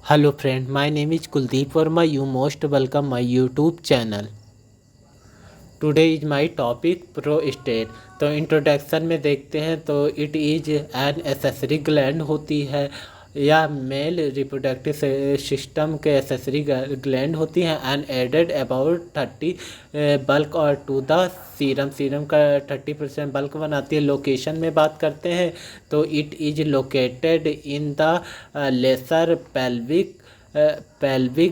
Hello friend, my name is Kuldeep Verma. You most welcome my YouTube channel. Today is my topic prostate. तो introduction में देखते हैं तो it is an accessory gland होती है या मेल रिप्रोडक्टिव सिस्टम के एसेसरी ग्लैंड होती हैं एंड एडेड अबाउट 30 बल्क और टू द सीरम का 30% बल्क बनाती है। लोकेशन में बात करते हैं तो it is located in the lesser pelvic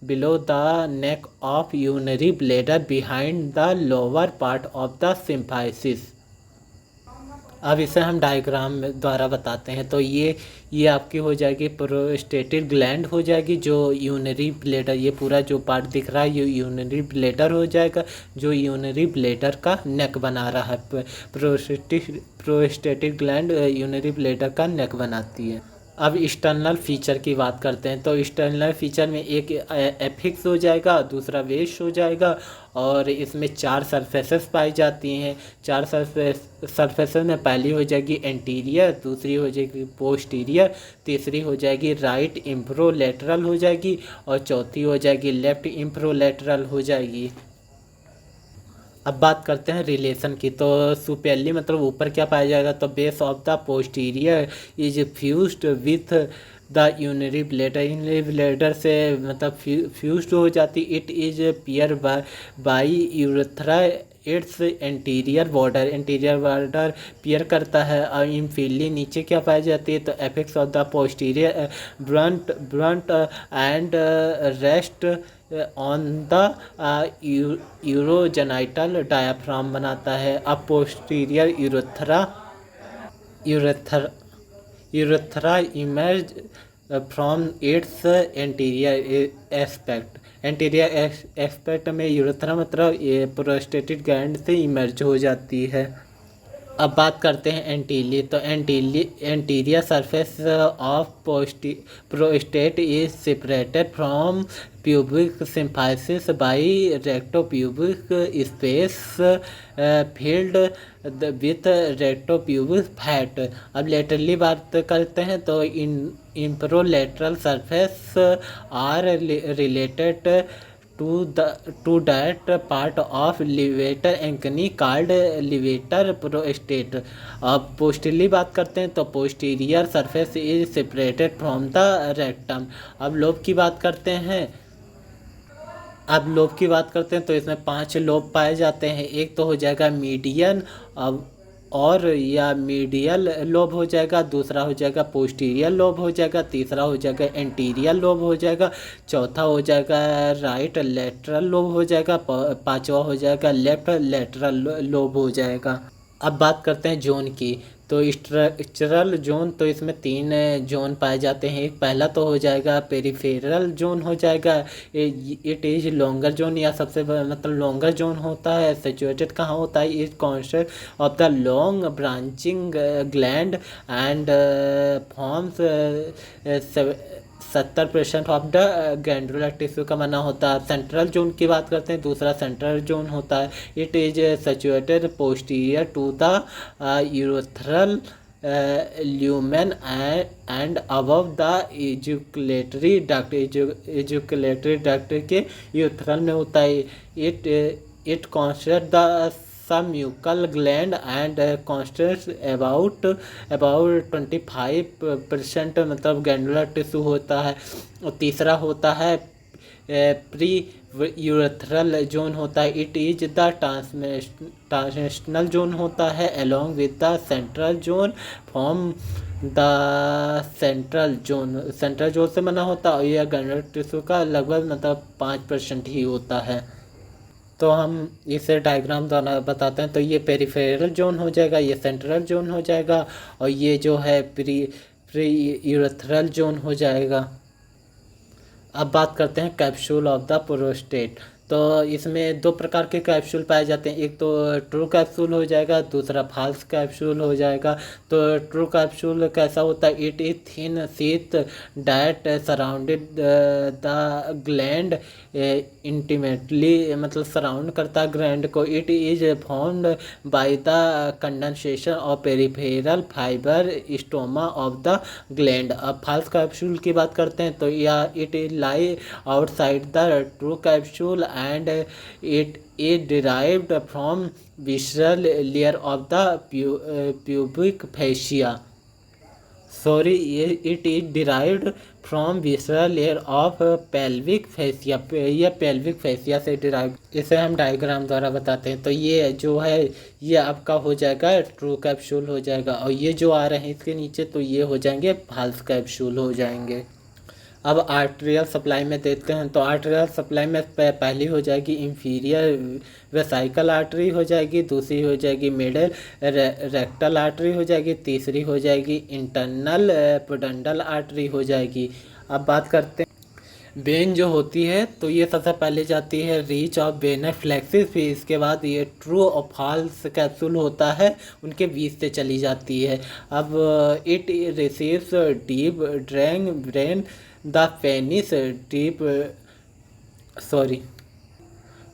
below the neck of urinary bladder behind the lower part of the symphysis। अब इसे हम डायग्राम द्वारा बताते हैं। तो ये आपकी हो जाएगी प्रोस्टेटिक ग्लैंड हो जाएगी जो यूनरी ब्लैडर, ये पूरा जो पार्ट दिख रहा है ये यूनरी ब्लैडर हो जाएगा जो यूनरी ब्लैडर का नेक बना रहा है। प्रोस्टेटिक ग्लैंड यूनरी ब्लैडर का नेक बनाती है। अब एक्सटर्नल फीचर की बात करते हैं तो एक्सटर्नल फीचर में एक एफिक्स हो जाएगा, दूसरा वेश हो जाएगा और इसमें 4 सरफेसेस पाई जाती हैं। 4 सरफेसेस में पहली हो जाएगी एंटीरियर, दूसरी हो जाएगी पोस्टीरियर, तीसरी हो जाएगी राइट इम्प्रोलेटरल हो जाएगी और चौथी हो जाएगी लेफ्ट इम्प्रोलेटरल हो जाएगी। अब बात करते हैं रिलेशन की। तो सुपेरली मतलब ऊपर क्या पाया जाएगा तो base of the posterior is fused with the urinary bladder. Urinary bladder से मतलब फ्यूज्ड हो जाती। It is pierced by urethra its anterior border pierce करता है। और इनफिली नीचे क्या पाई जाती है तो apex of the posterior Brunt and rest on the urogenital diaphragm बनाता है। अब posterior urethra emerge from its anterior aspect में यूरेथ्रा मतलब ये प्रोस्टेटिक ग्लैंड से इमर्ज हो जाती है। अब बात करते हैं एंटीली। तो anterior surface of prostate is separated from pubic symphysis by retropubic space filled with retropubic fat. अब लेटरली बात करते हैं तो inferolateral surface are related to that part of levator ankeny called levator prostate। अब पोस्टीरियरली बात करते हैं तो posterior surface is separated from the rectum. अब लोब की बात करते हैं तो इसमें 5 लोब पाए जाते हैं। एक तो हो जाएगा मीडियन अब और या मीडियल लोब हो जाएगा, दूसरा हो जाएगा पोस्टीरियर लोब हो जाएगा, तीसरा हो जाएगा एंटीरियर लोब हो जाएगा, चौथा हो जाएगा राइट लेटरल लोब हो जाएगा, पांचवा हो जाएगा लेफ्ट लेटरल लोब हो जाएगा। अब बात करते हैं जोन की। तो स्ट्रक्चरल जोन तो इसमें 3 जोन पाए जाते हैं। एक पहला तो हो जाएगा पेरिफेरल जोन हो जाएगा। इट इज लॉन्गर जोन या सबसे मतलब लॉन्गर जोन होता है। सिचुएटेड कहाँ होता है? Is contains of the long branching gland and forms 70% of the glandular tissue का बना होता है। सेंट्रल जोन की बात करते हैं, दूसरा सेंट्रल जोन होता है। It is situated posterior to the urethral lumen and above the ejaculatory duct के यूरेथ्रल में होता है। It contains the mucal gland and constitutes about 25% मतलब गैंडुलर टिश्यू होता है। और तीसरा होता है प्री यूरेथ्रल जोन होता है। It is the translational zone होता है along with the central zone from the central zone से बना होता है और यह गैंडुलर टिश्यू का लगभग मतलब 5% ही होता है। तो हम इसे डायग्राम द्वारा बताते हैं। तो ये पेरिफेरल जोन हो जाएगा, ये सेंट्रल जोन हो जाएगा और ये जो है प्री यूरेथ्रल जोन हो जाएगा। अब बात करते हैं कैप्सूल ऑफ द प्रोस्टेट। तो इसमें दो प्रकार के कैप्सूल पाए जाते हैं, एक तो ट्रू कैप्सूल हो जाएगा, दूसरा फाल्स कैप्सूल हो जाएगा। तो ट्रू कैप्सूल कैसा होता है? It is thin sheath that surrounded the gland intimately, मतलब सराउंड करता है ग्लैंड को। It is formed by the condensation of peripheral fibre stroma of the gland. अब फाल्स कैप्सूल की बात करते हैं तो या it is lie outside the true capsule and it is derived from visceral layer of the pubic fascia. Sorry, ये it is derived from visceral layer of pelvic fascia, ये pelvic fascia से derive. इसे हम diagram द्वारा बताते हैं। तो ये जो है ये आपका हो जाएगा ट्रू कैप्सूल हो जाएगा, और ये जो आ रहे हैं इसके नीचे तो ये हो जाएंगे फाल्स कैप्सूल हो जाएंगे। अब आर्टेरियल सप्लाई में देखते हैं। तो आर्टेरियल सप्लाई में पहली हो जाएगी इंफीरियर वेसाइकल आर्टरी हो जाएगी, दूसरी हो जाएगी मिडल रेक्टल आर्टरी हो जाएगी, तीसरी हो जाएगी इंटरनल पोडेंडल आर्टरी हो जाएगी। अब बात करते हैं वेन जो होती है, तो ये सबसे पहले जाती है रीच ऑफ वेनस फ्लेक्सिस, फिर इसके बाद ये ट्रू और फॉल्स कैप्सूल होता है उनके बीच से चली जाती है। अब it receives deep drain brain the penis deep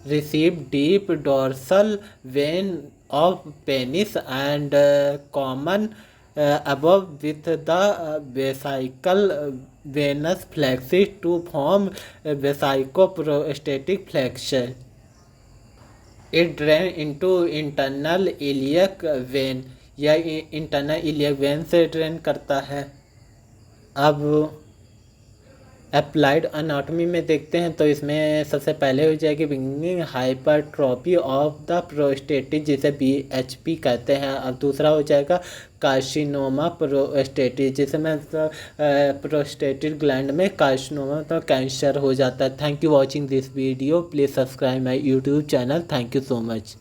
receive deep dorsal vein of penis and common above with the vesical venous flexus to form vesicoprostatic flexure. It drain into internal iliac vein या internal iliac when से drain करता है। अब applied anatomy में देखते हैं तो इसमें सबसे पहले हो जाएगी बिगिनिंग हाइपरट्रॉफी ऑफ द प्रोस्टेटिस, जिसे BHP कहते हैं। अब दूसरा हो जाएगा कार्सिनोमा प्रोस्टेटिस, जिसमें प्रोस्टेटिक ग्लैंड में कार्सिनोमा तो कैंसर हो जाता है। Thank you watching this video, please subscribe my YouTube channel. Thank you so much.